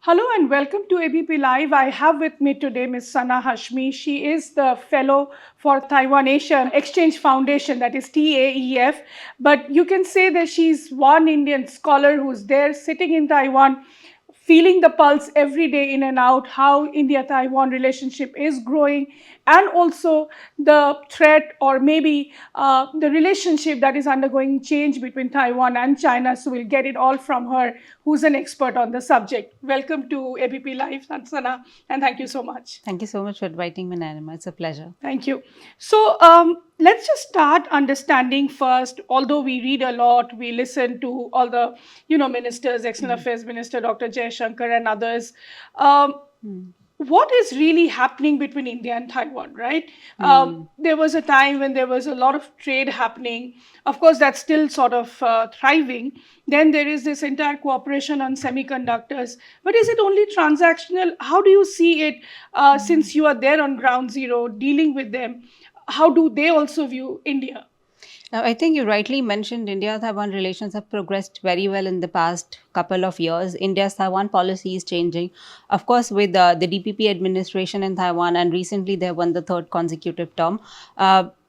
Hello and welcome to ABP Live. I have with me today Ms. Sana Hashmi. She is the fellow for Taiwan-Asia Exchange Foundation, that is TAEF. But you can say that she's one Indian scholar who's there sitting in Taiwan, feeling the pulse every day in and out, how India-Taiwan relationship is growing, and also the threat or maybe the relationship that is undergoing change between Taiwan and China. So we'll get it all from her, who's an expert on the subject. Welcome to ABP Live, Sana, and thank you so much. Thank you so much for inviting me, Nayanima. It's a pleasure. Thank you. So let's just start understanding first. Although we read a lot, we listen to all the ministers, External Affairs Minister Dr. Jaishankar and others. What is really happening between India and Taiwan, right? There was a time when there was a lot of trade happening. Of course, that's still sort of thriving. Then there is this entire cooperation on semiconductors. But is it only transactional? How do you see it since you are there on ground zero dealing with them? How do they also view India? Now, I think you rightly mentioned India-Taiwan relations have progressed very well in the past couple of years. India's Taiwan policy is changing. Of course, with the DPP administration in Taiwan, and recently they won the third consecutive term.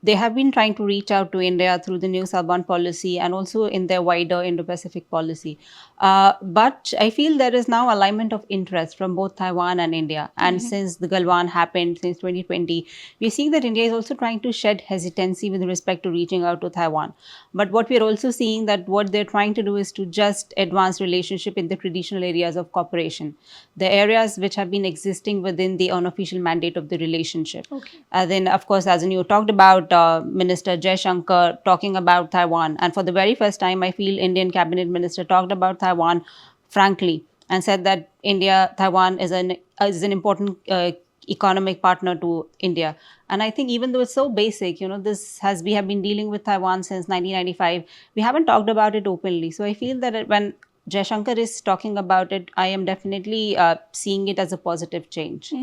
They have been trying to reach out to India through the new southbound policy and also in their wider Indo-Pacific policy. But I feel there is now alignment of interest from both Taiwan and India. And since the Galwan happened since 2020, we're seeing that India is also trying to shed hesitancy with respect to reaching out to Taiwan. But what we're also seeing that what they're trying to do is to just advance relationship in the traditional areas of cooperation, the areas which have been existing within the unofficial mandate of the relationship. Okay. Then, of course, as you talked about Minister Jaishankar talking about Taiwan, and for the very first time, I feel Indian cabinet minister talked about Taiwan frankly and said that Taiwan is an important economic partner to India. And I think even though it's so basic, we have been dealing with Taiwan since 1995. We haven't talked about it openly. So I feel that when Jaishankar is talking about it, I am definitely seeing it as a positive change.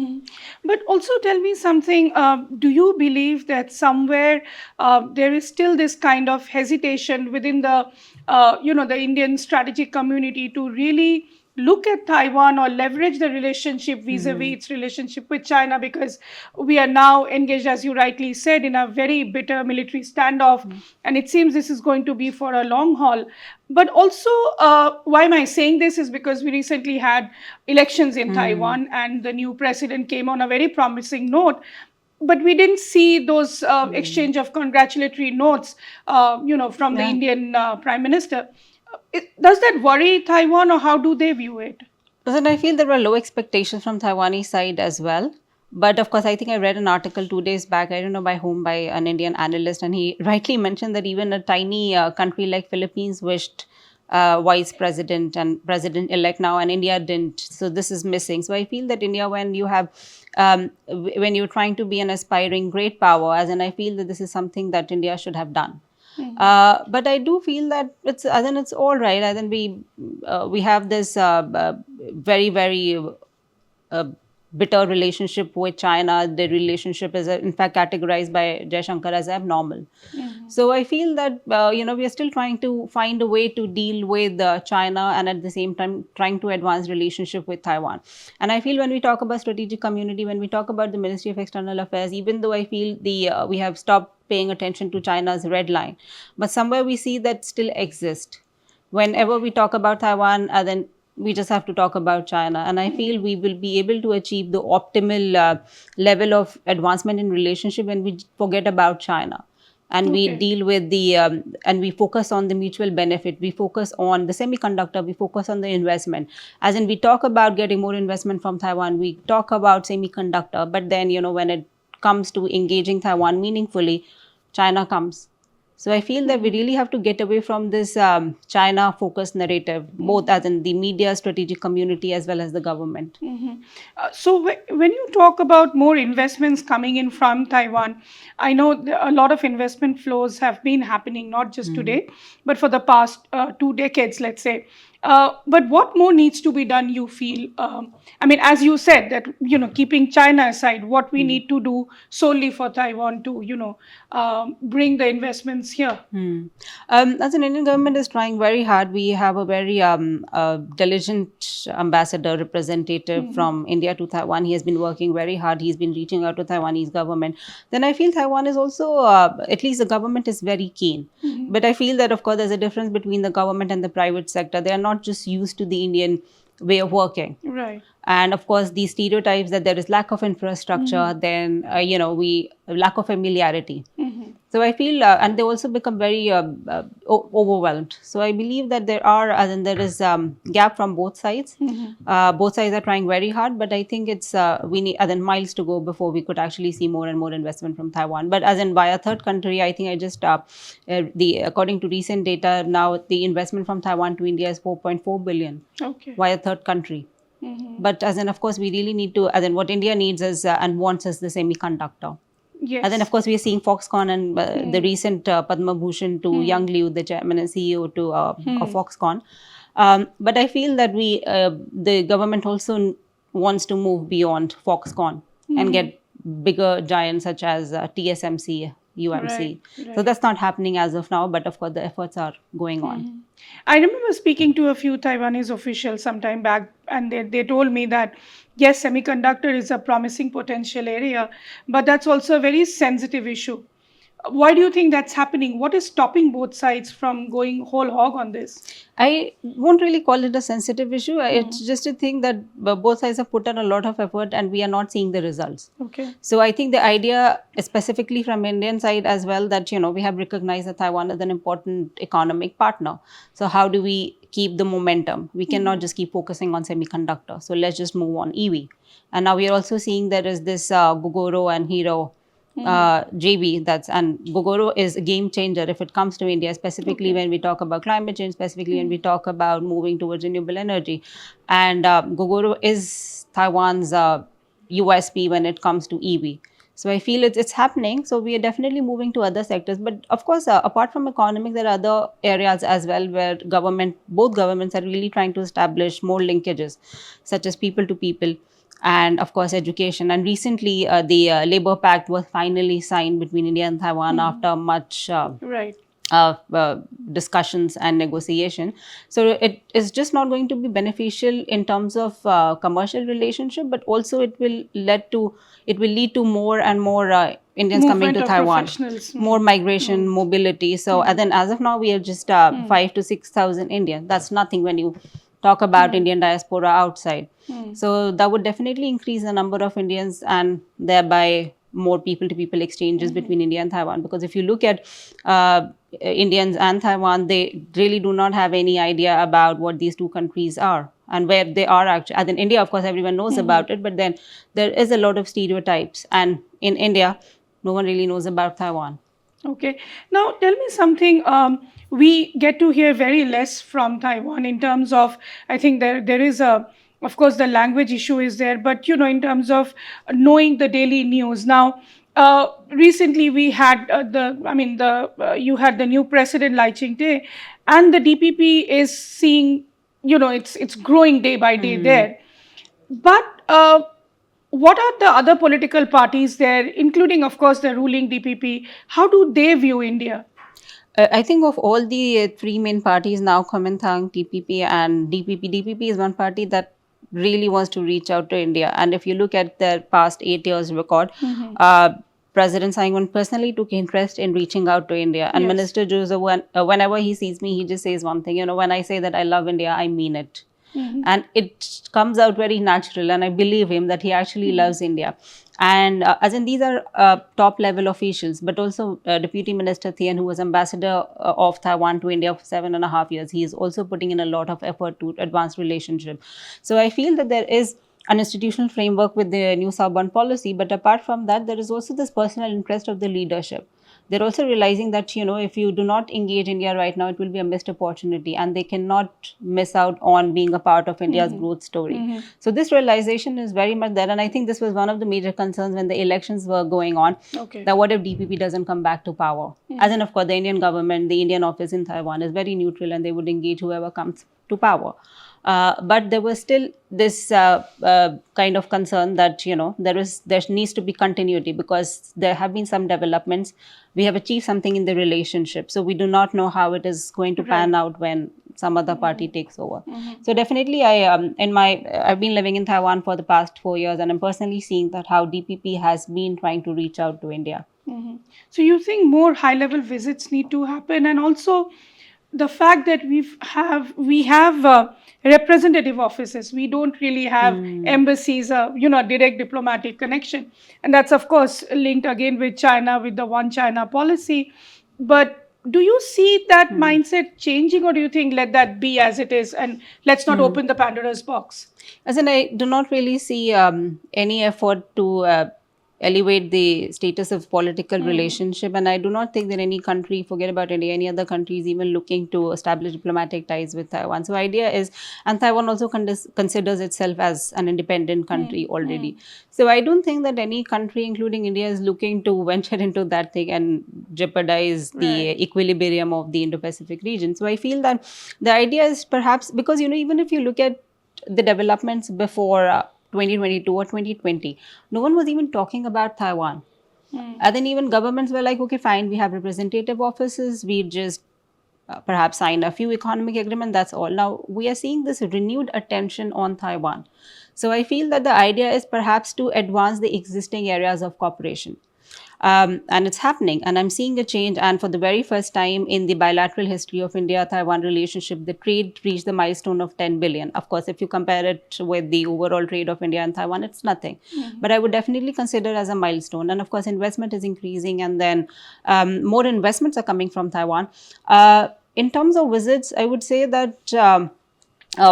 But also tell me something, do you believe that somewhere there is still this kind of hesitation within the Indian strategic community to really look at Taiwan or leverage the relationship vis-a-vis its relationship with China, because we are now engaged, as you rightly said, in a very bitter military standoff, and it seems this is going to be for a long haul. But also, why am I saying this is because we recently had elections in Taiwan and the new president came on a very promising note. But we didn't see those exchange of congratulatory notes, from the Indian Prime Minister. Does that worry Taiwan, or how do they view it? Then I feel there were low expectations from Taiwanese side as well. But of course, I think I read an article 2 days back, I don't know by whom, by an Indian analyst, and he rightly mentioned that even a tiny country like Philippines wished vice president and president-elect now, and India didn't. So this is missing. So I feel that India, when you're trying to be an aspiring great power, as in I feel that this is something that India should have done. But I do feel that it's all right. I think we have this very, very bitter relationship with China. The relationship is in fact categorized by Jaishankar as abnormal. So I feel that we are still trying to find a way to deal with China and at the same time trying to advance relationship with Taiwan. And I feel when we talk about strategic community, when we talk about the Ministry of External Affairs, even though I feel we have stopped paying attention to China's red line, but somewhere we see that still exists. Whenever we talk about Taiwan, then we just have to talk about China. And I feel we will be able to achieve the optimal level of advancement in relationship when we forget about China. And we deal with and we focus on the mutual benefit. We focus on the semiconductor. We focus on the investment. As in, we talk about getting more investment from Taiwan. We talk about semiconductor. But then, when it comes to engaging Taiwan meaningfully, China comes. So I feel that we really have to get away from this China-focused narrative, both as in the media, strategic community, as well as the government. So when you talk about more investments coming in from Taiwan, I know a lot of investment flows have been happening, not just today, but for the past 2 decades, let's say. But what more needs to be done, you feel? I mean, as you said, that, keeping China aside, what we need to do solely for Taiwan to, bring the investments here? As an Indian government is trying very hard. We have a very diligent ambassador representative from India to Taiwan. He has been working very hard. He's been reaching out to Taiwanese government. Then I feel Taiwan is also, at least the government is very keen. But I feel that, of course, there's a difference between the government and the private sector. They are not just used to the Indian way of working. Right. And of course, these stereotypes that there is lack of infrastructure, then we lack of familiarity. So I feel, and they also become very overwhelmed. So I believe that there is gap from both sides. Both sides are trying very hard, but I think it's we need miles to go before we could actually see more and more investment from Taiwan. But as in via third country, I think I just according to recent data now, the investment from Taiwan to India is 4.4 billion via third country. But as in, of course, we really need to, as in what India needs is and wants is the semiconductor. Yes. And then, of course, we are seeing Foxconn and the recent Padma Bhushan to Young Liu, the chairman and CEO of Foxconn. But I feel that the government also wants to move beyond Foxconn and get bigger giants such as TSMC, UMC. Right. So that's not happening as of now, but of course, the efforts are going on. I remember speaking to a few Taiwanese officials sometime back, and they told me that, yes, semiconductor is a promising potential area, but that's also a very sensitive issue. Why do you think that's happening? What is stopping both sides from going whole hog on this? I won't really call it a sensitive issue. It's just a thing that both sides have put in a lot of effort and we are not seeing the results. Okay. So I think the idea, specifically from Indian side as well, that we have recognized that Taiwan as an important economic partner. So how do we keep the momentum? We cannot just keep focusing on semiconductor. So let's just move on EV. And now we are also seeing there is this Gogoro and Hero JB, and Gogoro is a game changer if it comes to India, specifically when we talk about climate change, specifically when we talk about moving towards renewable energy. And Gogoro is Taiwan's USP when it comes to EV. So I feel it's happening. So we are definitely moving to other sectors. But of course, apart from economic, there are other areas as well where both governments are really trying to establish more linkages, such as people to people. And of course, education. And recently, the Labour Pact was finally signed between India and Taiwan after much discussions and negotiation. So it is just not going to be beneficial in terms of commercial relationship, but also it will lead to more and more Indians coming to Taiwan, more migration, mobility. So and then as of now, we are just 5,000 to 6,000 Indians. That's nothing when you talk about Indian diaspora outside. So that would definitely increase the number of Indians and thereby more people-to-people exchanges between India and Taiwan. Because if you look at Indians and Taiwan, they really do not have any idea about what these two countries are and where they are actually. And in India, of course, everyone knows about it, but then there is a lot of stereotypes. And in India, no one really knows about Taiwan. Okay. Now, tell me something. We get to hear very less from Taiwan in terms of, I think there is of course, the language issue is there, but, in terms of knowing the daily news. Now, recently we had you had the new president, Lai Ching-te, and the DPP is seeing, it's growing day by day there. But what are the other political parties there, including, of course, the ruling DPP? How do they view India? I think of all the three main parties now, Kuomintang, TPP and DPP. DPP is one party that really wants to reach out to India. And if you look at their past 8 years record, President Tsai Ing-wen personally took interest in reaching out to India. And Minister Joseph, whenever he sees me, he just says one thing, when I say that I love India, I mean it. And it comes out very natural, and I believe him that he actually loves India. And as in, these are top level officials, but also Deputy Minister Thien, who was ambassador of Taiwan to India for 7.5 years, he is also putting in a lot of effort to advance relationship. So I feel that there is an institutional framework with the new southbound policy, but apart from that, there is also this personal interest of the leadership. They're also realizing that, if you do not engage India right now, it will be a missed opportunity and they cannot miss out on being a part of India's growth story. So this realization is very much there. And I think this was one of the major concerns when the elections were going on, that what if DPP doesn't come back to power? As in, of course, the Indian government, the Indian office in Taiwan is very neutral and they would engage whoever comes to power. But there was still this kind of concern that there needs to be continuity, because there have been some developments. We have achieved something in the relationship, so we do not know how it is going to pan Right. out when some other party takes over. So definitely, I've been living in Taiwan for the past 4 years, and I'm personally seeing that how DPP has been trying to reach out to India. So you think more high-level visits need to happen, and also the fact that we have representative offices. We don't really have Hmm. embassies, direct diplomatic connection, and that's of course linked again with China, with the One China policy. But do you see that Hmm. mindset changing, or do you think let that be as it is and let's not Hmm. open the Pandora's box? As in, I do not really see any effort to elevate the status of political relationship, and I do not think that any country, forget about India, any other country is even looking to establish diplomatic ties with Taiwan. So, idea is, and Taiwan also considers itself as an independent country already. So, I don't think that any country, including India, is looking to venture into that thing and jeopardize the Right. equilibrium of the Indo-Pacific region. So, I feel that the idea is perhaps because even if you look at the developments before 2022 or 2020, no one was even talking about Taiwan. And then even governments were like, okay, fine, we have representative offices, we just perhaps sign a few economic agreements, that's all. Now we are seeing this renewed attention on Taiwan. So I feel that the idea is perhaps to advance the existing areas of cooperation. And it's happening, and I'm seeing a change. And for the very first time in the bilateral history of India-Taiwan relationship, the trade reached the milestone of 10 billion. Of course, if you compare it with the overall trade of India and Taiwan, it's nothing. But I would definitely consider as a milestone. And of course, investment is increasing, and then more investments are coming from Taiwan. In terms of visits, I would say that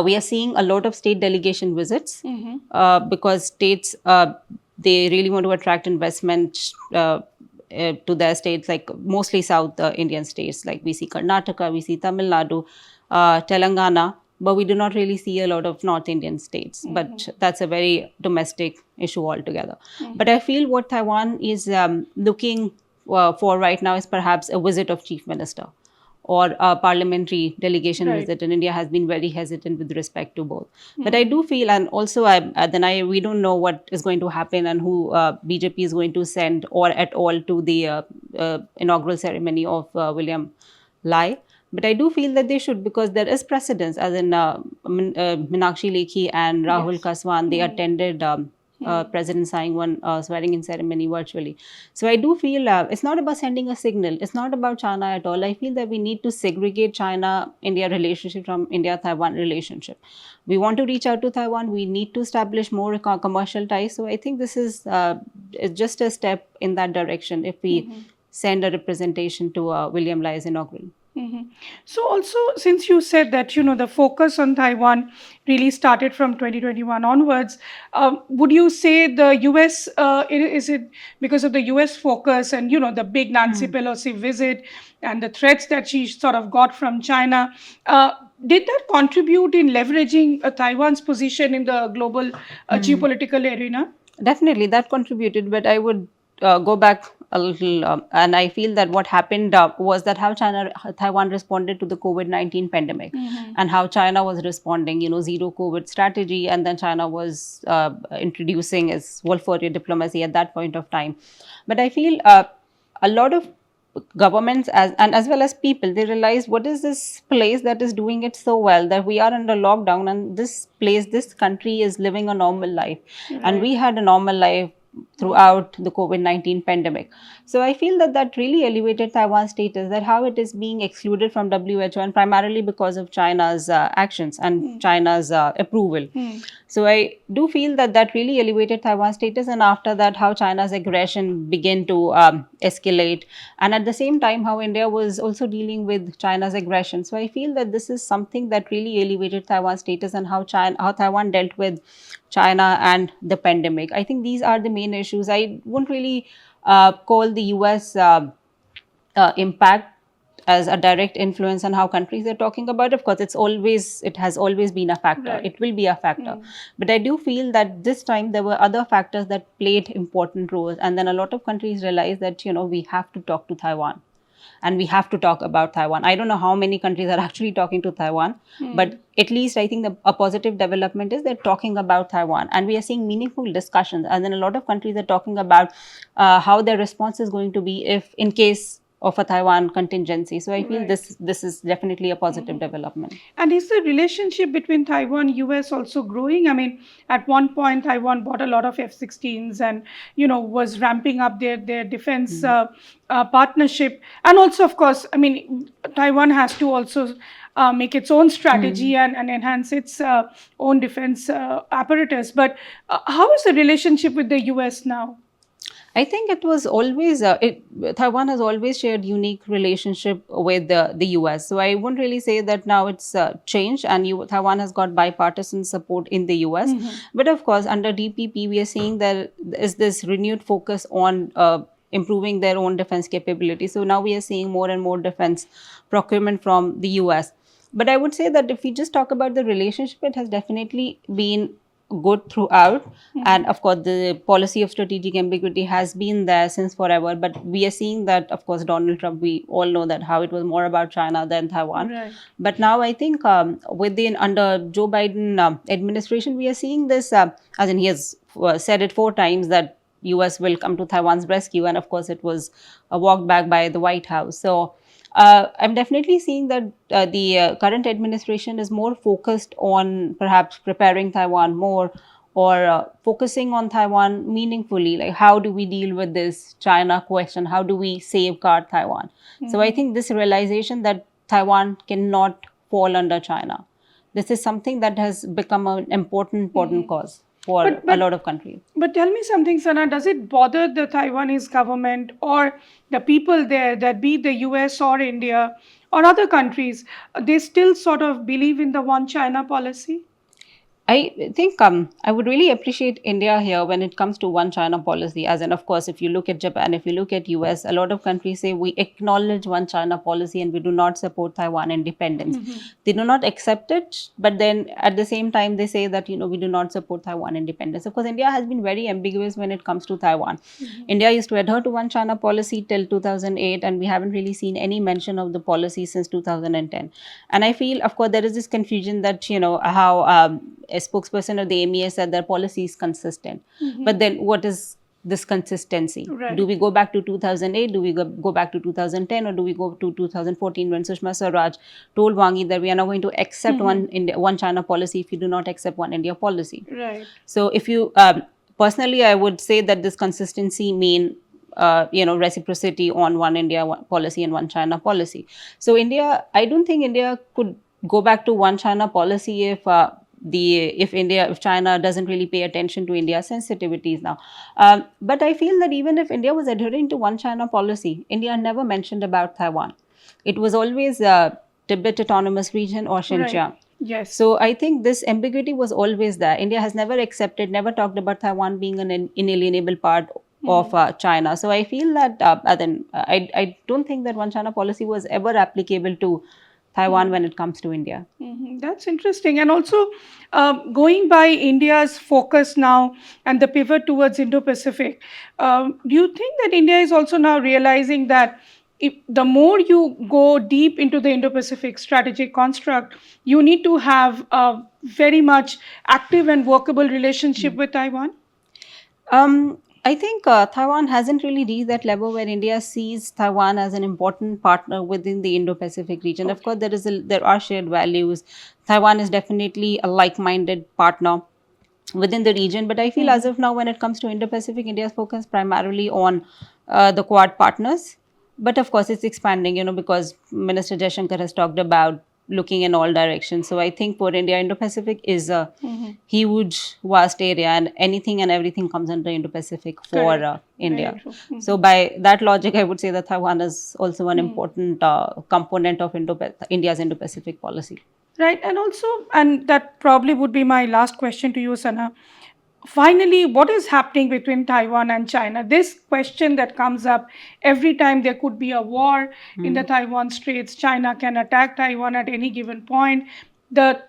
we are seeing a lot of state delegation visits, because states, they really want to attract investment to their states, like mostly South Indian states. Like we see Karnataka, we see Tamil Nadu, Telangana, but we do not really see a lot of North Indian states. But that's a very domestic issue altogether. But I feel what Taiwan is looking for right now is perhaps a visit of chief minister or a parliamentary delegation Right. visit, and India has been very hesitant with respect to both. But I do feel, and also we don't know what is going to happen and who BJP is going to send or at all to the inaugural ceremony of William Lai. But I do feel that they should, because there is precedence, as in Meenakshi Lekhi and Rahul Yes. Kaswan, they attended President Tsai one swearing in ceremony virtually. So I do feel it's not about sending a signal. It's not about China at all. I feel that we need to segregate China-India relationship from India-Taiwan relationship. We want to reach out to Taiwan. We need to establish more commercial ties. So I think this is just a step in that direction if we send a representation to William Lai's inaugural. So also, since you said that the focus on Taiwan really started from 2021 onwards, would you say the US is it because of the US focus and the big Nancy Pelosi visit and the threats that she sort of got from China? Did that contribute in leveraging Taiwan's position in the global geopolitical arena? Definitely, that contributed, but I would go back a little, and I feel that what happened was that how Taiwan responded to the COVID-19 pandemic, and how China was responding. Zero COVID strategy, and then China was introducing its Wolf Warrior diplomacy at that point of time. But I feel a lot of governments as well as people, they realize what is this place that is doing it so well, that we are under lockdown, and this country is living a normal life, and Right. we had a normal life throughout the COVID-19 pandemic. So I feel that that really elevated Taiwan's status, that how it is being excluded from WHO, and primarily because of China's actions and China's approval. So I do feel that that really elevated Taiwan's status, and after that, how China's aggression began to escalate, and at the same time, how India was also dealing with China's aggression. So I feel that this is something that really elevated Taiwan's status, and how Taiwan dealt with China and the pandemic. I think these are the main issues. I wouldn't really call the US impact as a direct influence on how countries are talking about. Of course, it has always been a factor. Right. It will be a factor. But I do feel that this time there were other factors that played important roles. And then a lot of countries realized that, we have to talk to Taiwan. and we have to talk about Taiwan. I don't know how many countries are actually talking to Taiwan, but at least I think a positive development is they're talking about Taiwan, and we are seeing meaningful discussions. And then a lot of countries are talking about how their response is going to be if, in case of a Taiwan contingency. So I feel this is definitely a positive development. And is the relationship between Taiwan US also growing? I mean, at one point, Taiwan bought a lot of F-16s and was ramping up their defense partnership. And also, of course, I mean, Taiwan has to also make its own strategy and enhance its own defense apparatus. But how is the relationship with the US now? I think it was always Taiwan has always shared unique relationship with the US. So I wouldn't really say that now it's changed, and Taiwan has got bipartisan support in the US. But of course, under DPP, we are seeing that there is this renewed focus on improving their own defense capability. So now we are seeing more and more defense procurement from the US. But I would say that if we just talk about the relationship, it has definitely been good throughout. And of course, the policy of strategic ambiguity has been there since forever. But we are seeing that, of course, Donald Trump, we all know that how it was more about China than Taiwan. Right. But now I think under Joe Biden administration, we are seeing this, as in he has said it 4 times that US will come to Taiwan's rescue. And of course, it was walked back by the White House. So I'm definitely seeing that the current administration is more focused on perhaps preparing Taiwan more, or focusing on Taiwan meaningfully. Like, how do we deal with this China question? How do we safeguard Taiwan? So I think this realization that Taiwan cannot fall under China, this is something that has become an important cause for a lot of countries. But tell me something, Sana, does it bother the Taiwanese government or the people there, that be it the US or India or other countries, they still sort of believe in the one China policy? I think I would really appreciate India here when it comes to one China policy. As in, of course, if you look at Japan, if you look at US, a lot of countries say we acknowledge one China policy and we do not support Taiwan independence. They do not accept it, but then at the same time they say that we do not support Taiwan independence. Of course, India has been very ambiguous when it comes to Taiwan. India used to adhere to one China policy till 2008, and we haven't really seen any mention of the policy since 2010. And I feel, of course, there is this confusion that how a spokesperson of the MEA said their policy is consistent. But then what is this consistency? Right. Do we go back to 2008? Do we go back to 2010? Or do we go to 2014 when Sushma Swaraj told Wang Yi that we are not going to accept one China policy if you do not accept one India policy? Right. So if you, personally, I would say that this consistency mean reciprocity on one India policy and one China policy. So I don't think India could go back to one China policy if China doesn't really pay attention to India's sensitivities now. But I feel that even if India was adhering to one China policy, India never mentioned about Taiwan. It was always Tibet Autonomous Region or Xinjiang. Right. Yes. So I think this ambiguity was always there. India has never accepted, never talked about Taiwan being an inalienable part of China. So I feel that I don't think that one China policy was ever applicable to Taiwan when it comes to India. That's interesting. And also, going by India's focus now and the pivot towards Indo-Pacific, do you think that India is also now realizing that if the more you go deep into the Indo-Pacific strategic construct, you need to have a very much active and workable relationship with Taiwan? I think Taiwan hasn't really reached that level where India sees Taiwan as an important partner within the Indo-Pacific region. Of course, there are shared values. Taiwan is definitely a like-minded partner within the region. But I feel as of now, when it comes to Indo-Pacific, India is focused primarily on the Quad partners. But of course, it's expanding, because Minister Jaishankar has talked about looking in all directions. So I think for India, Indo-Pacific is a huge, vast area, and anything and everything comes under Indo-Pacific for India. So by that logic, I would say that Taiwan is also an important component of India's Indo-Pacific policy. Right. And also, and that probably would be my last question to you, Sana. Finally, what is happening between Taiwan and China? This question that comes up every time there could be a war in the Taiwan Straits. China can attack Taiwan at any given point. The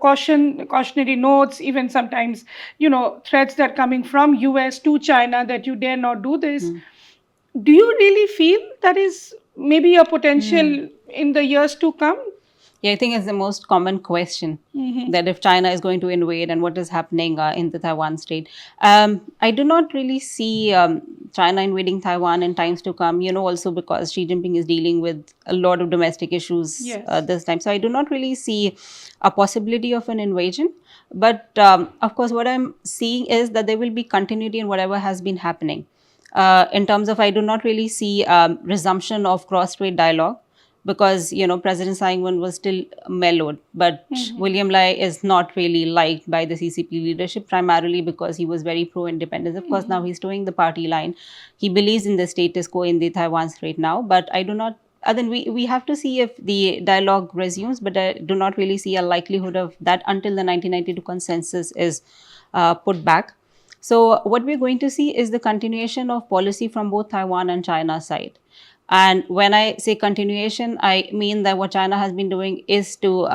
cautionary notes, even sometimes, threats that are coming from US to China that you dare not do this. Do you really feel that is maybe a potential in the years to come? Yeah, I think it's the most common question that if China is going to invade and what is happening in the Taiwan strait. I do not really see China invading Taiwan in times to come, also because Xi Jinping is dealing with a lot of domestic issues Yes. this time. So I do not really see a possibility of an invasion. But of course, what I'm seeing is that there will be continuity in whatever has been happening. In terms of, I do not really see resumption of cross-strait dialogue because President Simon was still mellowed, but William Lai is not really liked by the CCP leadership primarily because he was very pro-independence. Of course, now he's towing the party line. He believes in the status quo in the Taiwan Strait now, but I do not. Then we have to see if the dialogue resumes, but I do not really see a likelihood of that until the 1992 consensus is put back. So what we're going to see is the continuation of policy from both Taiwan and China side. And when I say continuation, I mean that what China has been doing is to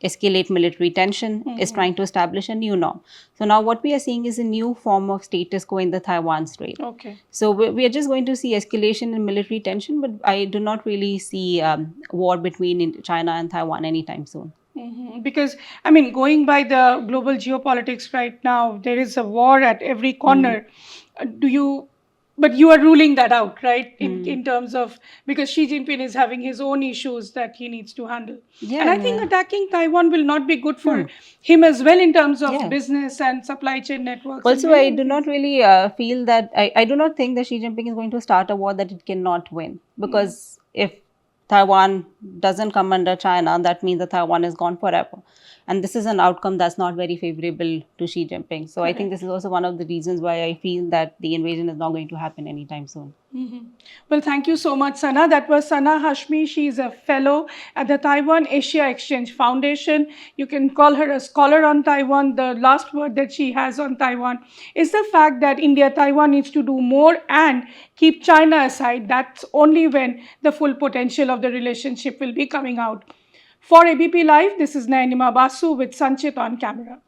escalate military tension, is trying to establish a new norm. So now what we are seeing is a new form of status quo in the Taiwan Strait. Okay. So we are just going to see escalation in military tension, but I do not really see war between China and Taiwan anytime soon. Because, I mean, going by the global geopolitics right now, there is a war at every corner. Do you, but you are ruling that out, right? In terms of, because Xi Jinping is having his own issues that he needs to handle. Yeah, And I think attacking Taiwan will not be good for him as well in terms of Yeah. business and supply chain networks. and Also, many I other do not things. really feel that I do not think that Xi Jinping is going to start a war that it cannot win. Because if Taiwan doesn't come under China, that means that Taiwan is gone forever. And this is an outcome that's not very favorable to Xi Jinping. So I think this is also one of the reasons why I feel that the invasion is not going to happen anytime soon. Well, thank you so much, Sana. That was Sana Hashmi. She is a fellow at the Taiwan-Asia Exchange Foundation. You can call her a scholar on Taiwan. The last word that she has on Taiwan is the fact that Taiwan needs to do more and keep China aside. That's only when the full potential of the relationship will be coming out. For ABP Live, this is Nayanima Basu with Sanchit on camera.